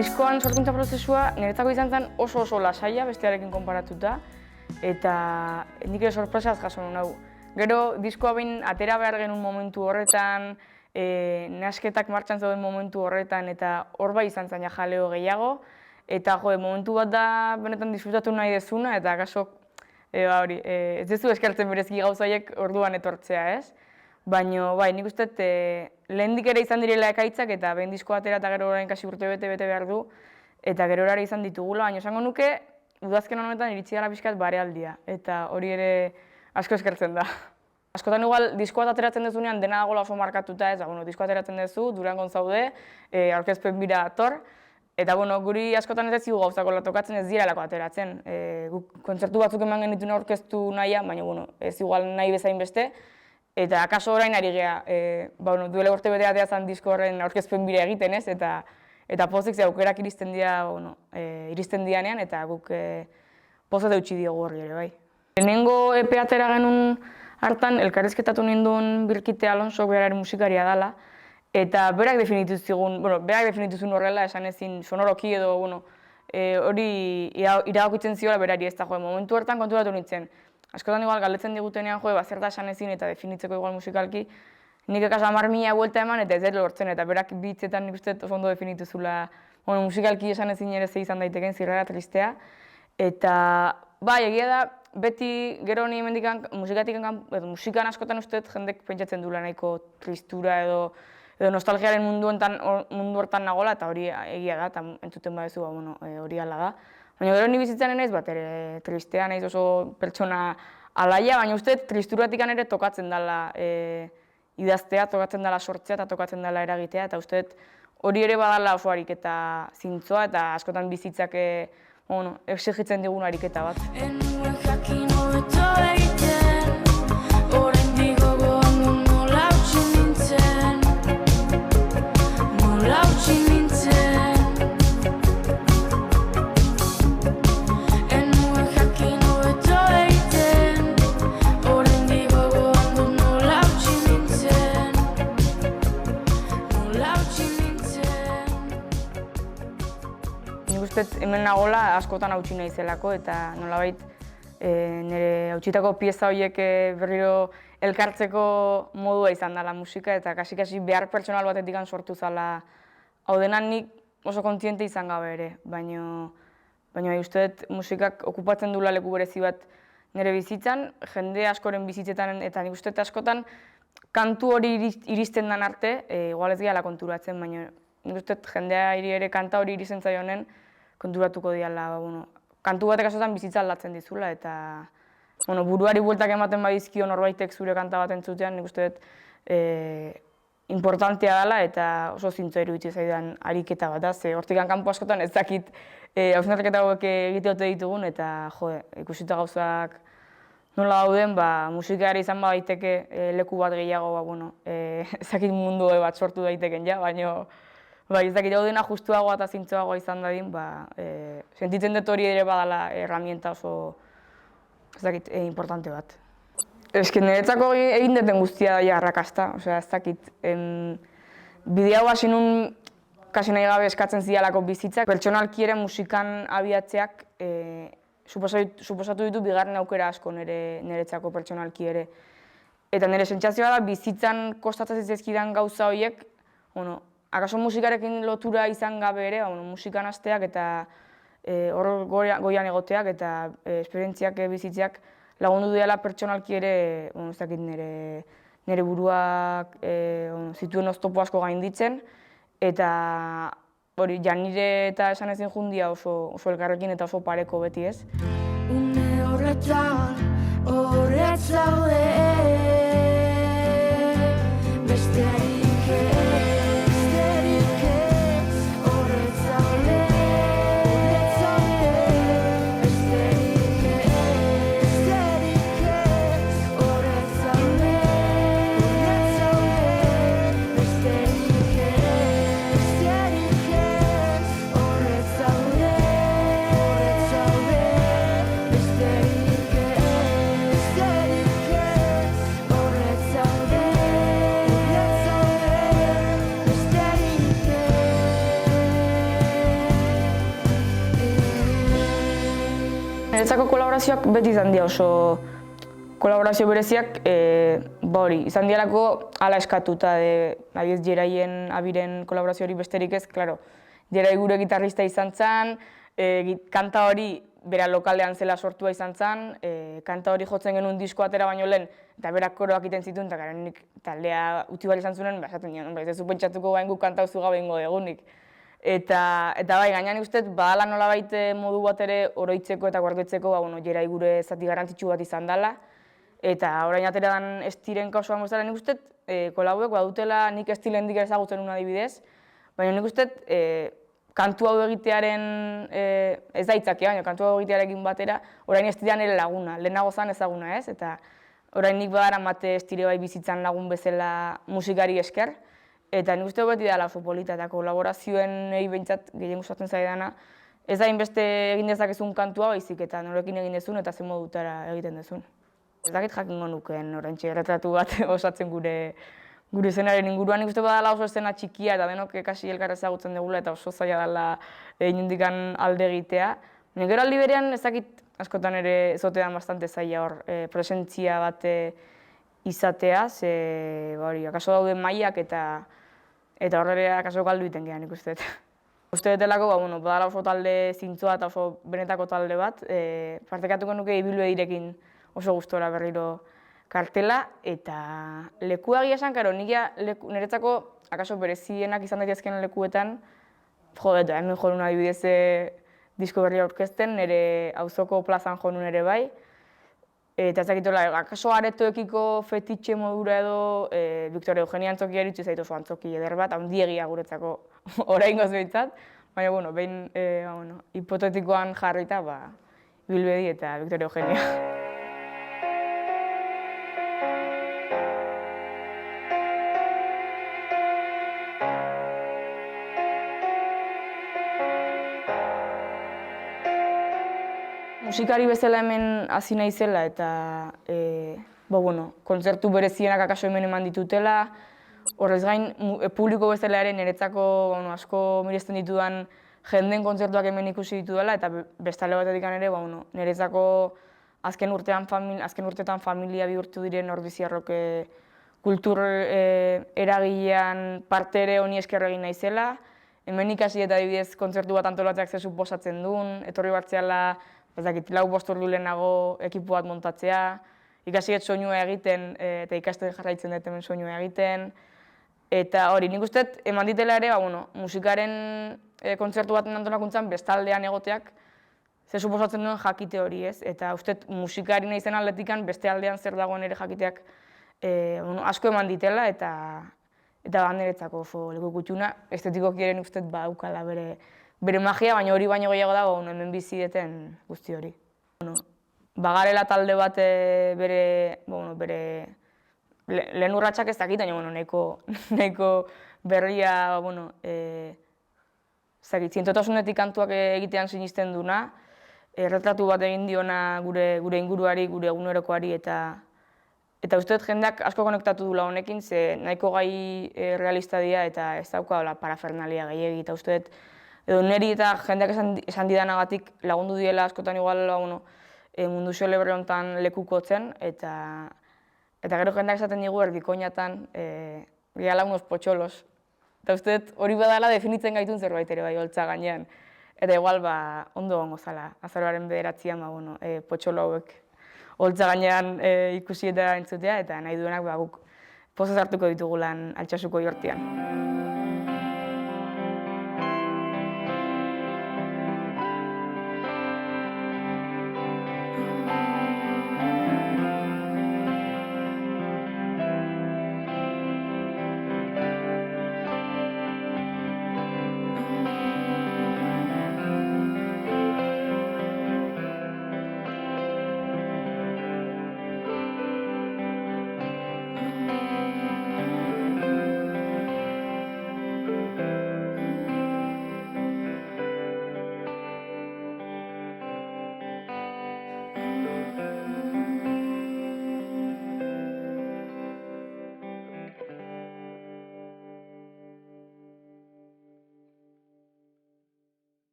Diskoan sorkuntza prozesua niretzako izan zen oso lasaia bestearekin konparatuta, eta nik ere sorpresaz jaso nuen. Gero diskoa behin atera behar genuen momentu horretan, nasketak martxan zeuden momentu horretan, eta hor bai izan zen jaleo gehiago, eta momentu bat da benetan disfrutatu nahi dezuna, eta akaso ez dezu eskertzen berezki gauzaiek orduan etortzea, ez? Baina, bai, nik uste lehendik ere izan direla ekaitzak, eta behin diskoa atera eta gero orain kasi urte bete behar du, eta gero erare izan ditugula, baina esango nuke, udazken honetan iritsi gara pixkat barealdia, eta hori ere asko eskertzen da. Askotan igual, diskoa ateratzen dezunean dena dagoela oso markatuta ez, diskoa ateratzen dezu, Durangon zaude, aurkezpen bira ator, eta guri askotan ez zigu gauzako tokatzen ez direlako ateratzen. Kontzertu batzuk eman genituen aurkeztu nahia, baina ez igual nahi bezain beste, eta akaso orain ari geha, duela urte bete atea zen disko horren aurkezpen bira egiten ez, eta pozik ze aukerak iristen dianean, eta guk pozat eutxi diogu horri ere, bai. Lehenengo EP atera genuen hartan, elkarrizketatu ninduen Birkite Alonso beraren musikaria dela, eta berak definitu zuen horrela, esan ezin sonoroki edo, hori irabakitzen ziola berari ez da, momentu hartan konturatu nintzen. Askotan igual galdetzen digutenean, zerta esan ezin eta definitzeko igual musikalki, nik ekas 10.000 buelta eman eta ez dut lortzen, eta berak bitzetan nik uste oso ondo definitu zula musikalki esan ezin ere ze izan daiteken zirrara tristea. Eta, bai, egia da, beti gero ni hemendikan musikan askotan uste jendek pentsatzen duela nahiko tristura edo nostalgiaren mundu hortan nagola, eta hori egia da, eta entzuten badezu hori ala da. Baina gero ni bizitzan naiz bat ere tristea naiz oso pertsona alaia, baina uste tristuratik ere tokatzen dela idaztea, tokatzen dela sortzea eta tokatzen dela eragitea, eta uste hori ere badala oso ariketa zintzoa eta askotan bizitzak exigitzen digun ariketa bat. Hemen nagola askotan hautsi nahi zelako eta nolabait nire hautsitako pieza horiek berriro elkartzeko modua izan dela musika eta kasi behar pertsonal batetik sortu zala hau denan nik oso kontziente izan gabe ere, baina uste dut musikak okupatzen duela leku berezi bat nire bizitzan, jende askoren bizitzetan eta nik uste dut askotan kantu hori iristen den arte, igual ez gehala konturatzen, baina nik uste dut jendea ere kanta hori iristen zaionen konturatuko diala, kantu batek askotan bizitza aldatzen dizula, eta buruari bueltak ematen badizkio norbaitek zure kanta bat entzutean, nik uste dut importantea dela eta oso zintzo iruditzen zaidan ariketa bat da, ze hortik kanpo askotan ez dakit hausnarketa hauek egiteote ditugun, eta ikusita gauzak nola dauden, musikari izan badaiteke leku bat gehiago, ez dakit mundu bat sortu daiteken ja, baina ez dakit hau dena justuagoa eta zintzoagoa izan dadin, sentitzen dut hori ere badala herramienta oso, ez dakit, importante bat. Ez que niretzako egin deten guztia da arrakasta, ez dakit, bidea hau hasi nun kasi nahi gabe eskatzen zidalako bizitzak, pertsonalki ere musikan abiatzeak suposatu ditu bigarren aukera asko niretzako pertsonalki ere. Eta nire sentsazioa da bizitzan kostatzen zizkidan gauza horiek, akaso musikarekin lotura izan gabe ere, musikan hasteak eta hor goian egoteak eta esperientziak bizitzeak lagundu dela pertsonalki ere, ez dakit nire buruak zituen oztopo asko gainditzen, eta hori nire eta esan ezin jundia oso elkarrekin eta oso pareko beti ez. Une horretan horretzaude besterik ez. kolaborazioak beti izan dira oso kolaborazio bereziak, izan dialako ala eskatuta, adibidez Jeraien, Abiren kolaborazio hori besterik ez, klaro, Jerai gure gitarrista izan zen, kanta hori bera lokalean zela sortua izan zen, kanta hori jotzen genuen disko atera baino lehen, eta berak koroak iten zituen, eta gara nik taldea uti behar izan zuen, esaten nion, ez zu pentsatuko bain guk kanta uzu gabe ingo egunik. Eta bai, gainean nik uste, badala nolabait modu bat ere oroitzeko eta gordetzeko, Jerai gure zati garrantzitsu bat izan dela, eta orain atera den estiren kasuan bezala nik uste, kolauek badutela nik estilendik ezagutzen una adibidez, baina nik uste, kantu hau egitearen, ez da itzakia, baina kantu hau egitearekin batera, orain estilean ere laguna, lehenago zen ezaguna ez, eta orain nik badara mate estire bai bizitzan lagun bezala musikari esker, eta nik uste beti dela oso polita, eta kolaborazioen egin behintzat gehien gustatzen zaidana, ez da inbeste egin dezakezun kantua baizik eta norekin egin dezun eta zen modutara egiten dezun. Ez dakit jakingo nukeen oraintxe erretratu bat osatzen gure zenaren inguruan. Nik uste badala oso eszena txikia eta denok kasi elkar ezagutzen dugula eta oso zaila dela inondikan alde egitea. Baina gero aldi berean ez dakit askotan ere ezotean bastante zaila hor presentzia bat izatea, ze akaso daude mailak eta horre akaso galdu iten gehan nik uste. Uste detelako, badala oso talde zintzoa eta oso benetako talde bat, partekatuko nuke Ibilbide direkin oso gustora berriro kartela, eta lekuagia esan, karo, niretzako akaso berezienak izan daitezkeen lekuetan, eta hemen jo nun adibidez disko berria aurkezten, nire auzoko plazan jo nun ere bai, eta ez dakitola, akaso aretoekiko fetitxe modura edo Victoria Eugenia antzokia eritzu zaitu oso antzoki eder bat, handiegia guretzako oraingoz behintzat, baina, behin hipotetikoan jarrita, Ibilbide eta Victoria Eugenia. Musikari bezala hemen hasi naizela eta kontzertu berezienak akaso hemen eman ditutela. Horrez gain, publiko bezala ere niretzako asko miresten ditudan jenden kontzertuak hemen ikusi ditudala eta bestale batetik ere niretzako azken urteetan familia bihurtu diren Orbiziarrok kultur eragilean parte ere honi esker egin naizela. Hemen ikasi eta adibidez kontzertu bat antolatzeak ze suposatzen duen, etorri batzeala lau bost ordu lehenago ekipu bat montatzea, ikasi soinua egiten eta ikasten jarraitzen dut hemen soinua egiten. Eta hori, nik uste eman ditela ere, musikaren kontzertu baten antolakuntzan bestaldean egoteak ze suposatzen duen jakite hori ez. Eta uste musikari nahi zen aldetikan beste aldean zer dagoen ere jakiteak asko eman ditela eta niretzako oso leku kutxuna. Estetikoki ere nik uste badaukala bere magia, baina hori baino gehiago dago hemen bizi deten guzti hori. Bagarela talde bat bere lehen urratsak ez dakit, baina nahiko berria, zientotasunetik kantuak egitean sinisten duna, erretratu bat egin diona gure inguruari, gure egunerokoari eta uste dut jendeak asko konektatu dula honekin, ze nahiko gai realista dira eta ez dauka parafernalia gehiegi, eta uste dut edo niri eta jendeak esan didanagatik lagundu diela askotan igual mundu xelebre honetan lekukotzen, eta gero jendeak esaten digu erdikoinatan gehala unos potxolos. Eta uste dut hori badala definitzen gaitun zerbait ere bai holtza gainean. Eta igual ondo gongo zala, azaroaren 9an potxolo hauek holtza gainean ikusi eta entzutea, eta nahi duenak guk pozaz hartuko ditugulan Altsasuko Ihortian.